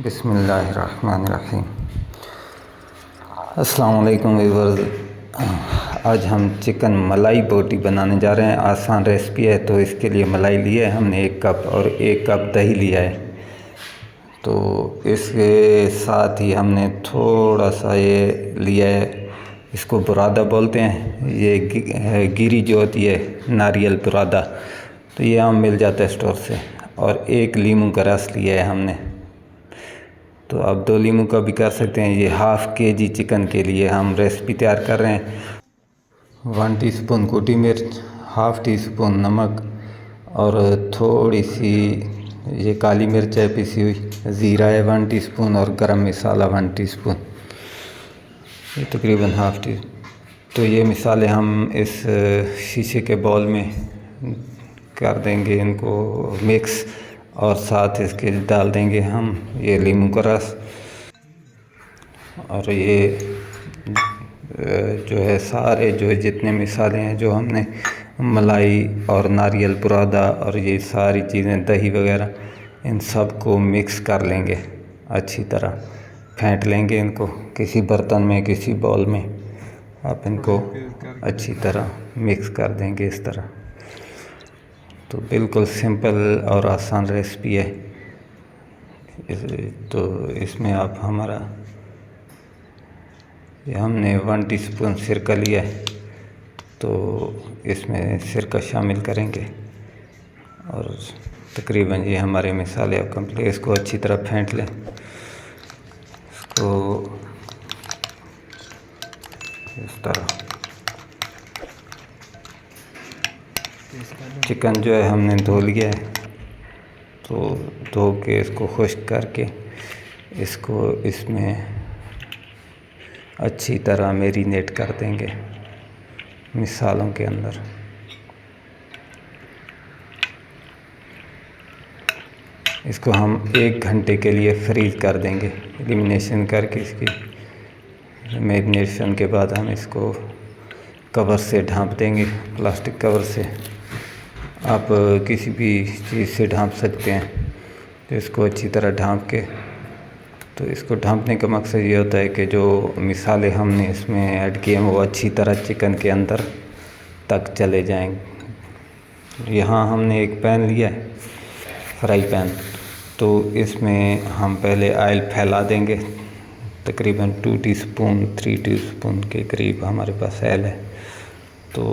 बिस्मिल्लाहिर्रहमानिर्रहीम। अस्सलाम वालेकुम व्यूअर्स। आज हम चिकन मलाई बोटी बनाने जा रहे हैं। आसान रेसिपी है। तो इसके लिए मलाई लिया है हमने 1 कप और 1 कप दही लिया है। तो इसके साथ ही हमने थोड़ा सा ये लिया है, इसको बुरादा बोलते हैं। ये गिरी जो होती है नारियल बुरादा, तो ये आम मिल जाता है स्टोर से। और 1 लीमू का रस लिया है हमने। तो आप 2 लीमू का भी कर सकते हैं। ये हाफ़ केजी चिकन के लिए हम रेसिपी तैयार कर रहे हैं। 1 टीस्पून कुटी मिर्च, हाफ़ टी स्पून नमक और थोड़ी सी ये काली मिर्च है पिसी हुई, ज़ीरा है 1 टीस्पून और गरम मसाला 1 टीस्पून, ये तकरीबन हाफ़ टी। तो ये मसाले हम इस शीशे के बाउल में कर देंगे इनको मिक्स, और साथ इसके डाल देंगे हम ये लीमू का रस। और ये जो है सारे जो जितने मसाले हैं जो हमने मलाई और नारियल बुरादा और ये सारी चीज़ें दही वगैरह, इन सब को मिक्स कर लेंगे अच्छी तरह। फेंट लेंगे इनको किसी बर्तन में, किसी बाउल में। आप इनको अच्छी तरह मिक्स कर देंगे इस तरह। तो बिल्कुल सिंपल और आसान रेसिपी है। तो इसमें आप हमारा ये हमने 1 टीस्पून सिरका लिया है, तो इसमें सिरका शामिल करेंगे। और तकरीबन ये हमारे मसाले अब कंप्लीट। इसको अच्छी तरह फेंट लें। इसको इस तरह चिकन जो है हमने धो लिया है, तो धो के इसको खुश्क करके इसको इसमें अच्छी तरह मैरिनेट कर देंगे मसालों के अंदर। इसको हम 1 घंटे के लिए फ्रीज़ कर देंगे। एलिमिनेशन करके इसकी मैरिनेशन के बाद हम इसको कवर से ढाँप देंगे, प्लास्टिक कवर से। आप किसी भी चीज़ से ढाँप सकते हैं। तो इसको अच्छी तरह ढाँप के, तो इसको ढाँपने का मकसद ये होता है कि जो मसाले हमने इसमें ऐड किए हैं वो अच्छी तरह चिकन के अंदर तक चले जाएंगे। यहाँ हमने एक पैन लिया है, फ्राई पैन। तो इसमें हम पहले ऑयल फैला देंगे। तकरीबन 2 टीस्पून 3 टीस्पून के करीब हमारे पास ऑयल है, तो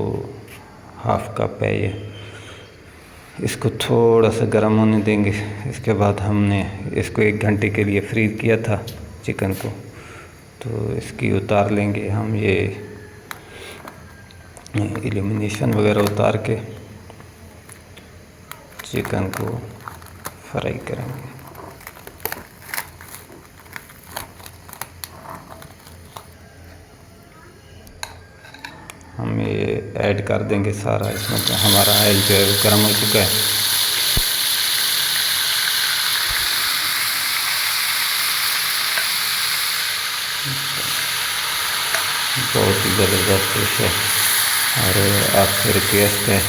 हाफ़ कप है ये। इसको थोड़ा सा गर्म होने देंगे। इसके बाद हमने इसको 1 घंटे के लिए फ्रीज़ किया था चिकन को, तो इसकी उतार लेंगे हम। ये एलिमिनेशन वगैरह उतार के चिकन को फ्राई करेंगे। हम ये ऐड कर देंगे सारा इसमें। तो हमारा ऑयल जो है वो गर्म हो चुका है। बहुत ही ज़बरदस्त डिश है। और आपसे रिक्वेस्ट है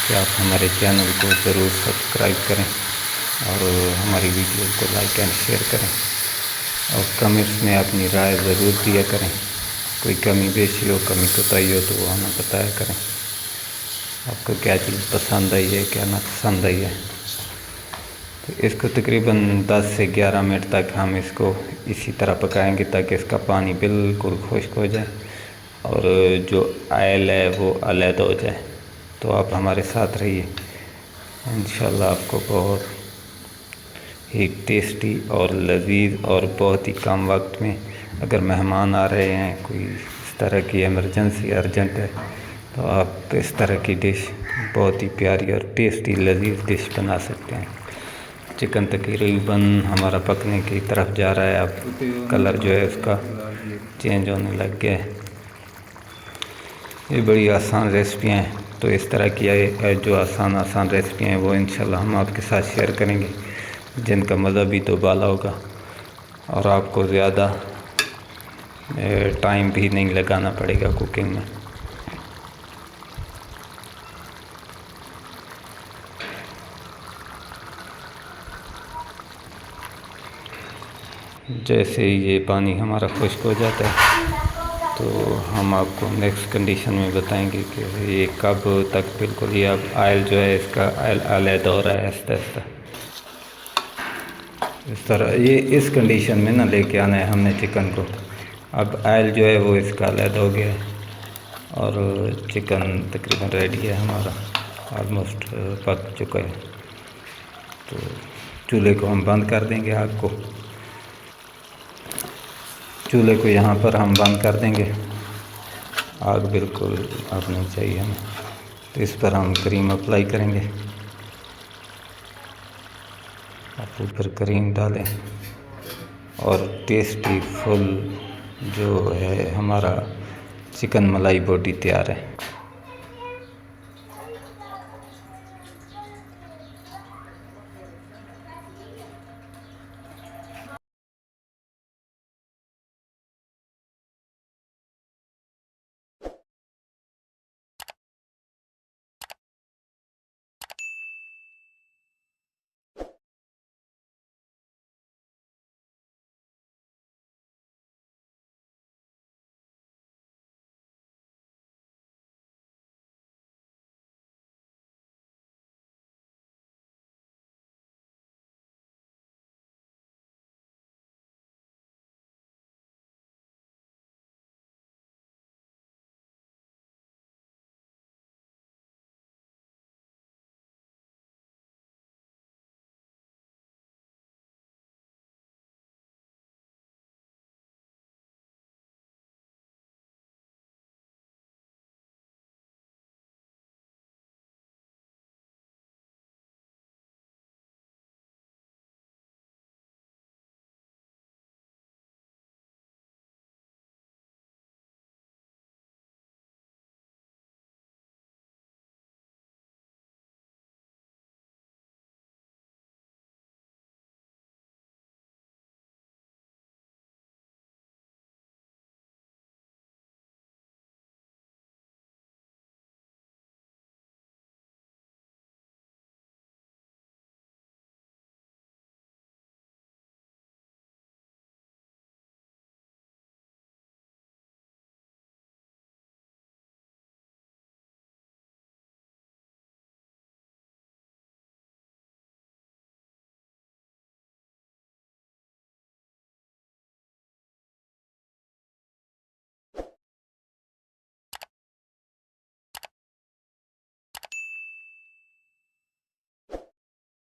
कि आप हमारे चैनल को ज़रूर सब्सक्राइब करें और हमारी वीडियो को लाइक एंड शेयर करें। और कमेंट्स में अपनी राय ज़रूर दिया करें। कोई कमी बेशी हो, कमी कोताही हो तो वो हमें बताया करें। आपको क्या चीज़ पसंद आई है, क्या ना पसंद आई है। तो इसको तकरीबन 10 से 11 मिनट तक हम इसको इसी तरह पकाएंगे ताकि इसका पानी बिल्कुल खुश्क हो जाए और जो ऑयल है वो अलग हो जाए। तो आप हमारे साथ रहिए, इंशाल्लाह आपको बहुत ही टेस्टी और लजीज और बहुत ही कम वक्त में, अगर मेहमान आ रहे हैं, कोई इस तरह की इमरजेंसी अर्जेंट है, तो आप इस तरह की डिश बहुत ही प्यारी और टेस्टी लजीज डिश बना सकते हैं। चिकन तकरीबन हमारा पकने की तरफ जा रहा है। अब कलर जो है उसका चेंज होने लग गया है। ये बड़ी आसान रेसिपियाँ हैं। तो इस तरह की जो आसान रेसिपियाँ हैं वो इंशाल्लाह हम आपके साथ शेयर करेंगे, जिनका मज़ा भी तो बाला होगा और आपको ज़्यादा टाइम भी नहीं लगाना पड़ेगा कुकिंग में। जैसे ही ये पानी हमारा खुश्क हो जाता है तो हम आपको नेक्स्ट कंडीशन में बताएंगे कि ये कब तक बिल्कुल ये अब आयल जो है इसका आयल अलग हो रहा है आहिस्ता आहिस्ता। इस तरह ये इस कंडीशन में ना लेके आना है हमने चिकन को। अब आयल जो है वो इसका अलग हो गया है और चिकन तकरीबन रेडी है हमारा, ऑलमोस्ट पक चुका है। तो चूल्हे को हम बंद कर देंगे, आग को चूल्हे को यहाँ पर हम बंद कर देंगे। आग बिल्कुल अब नहीं चाहिए हमें, तो इस पर हम क्रीम अप्लाई करेंगे। आप ऊपर क्रीम डालें और टेस्टी फुल जो है हमारा चिकन मलाई बोटी तैयार है।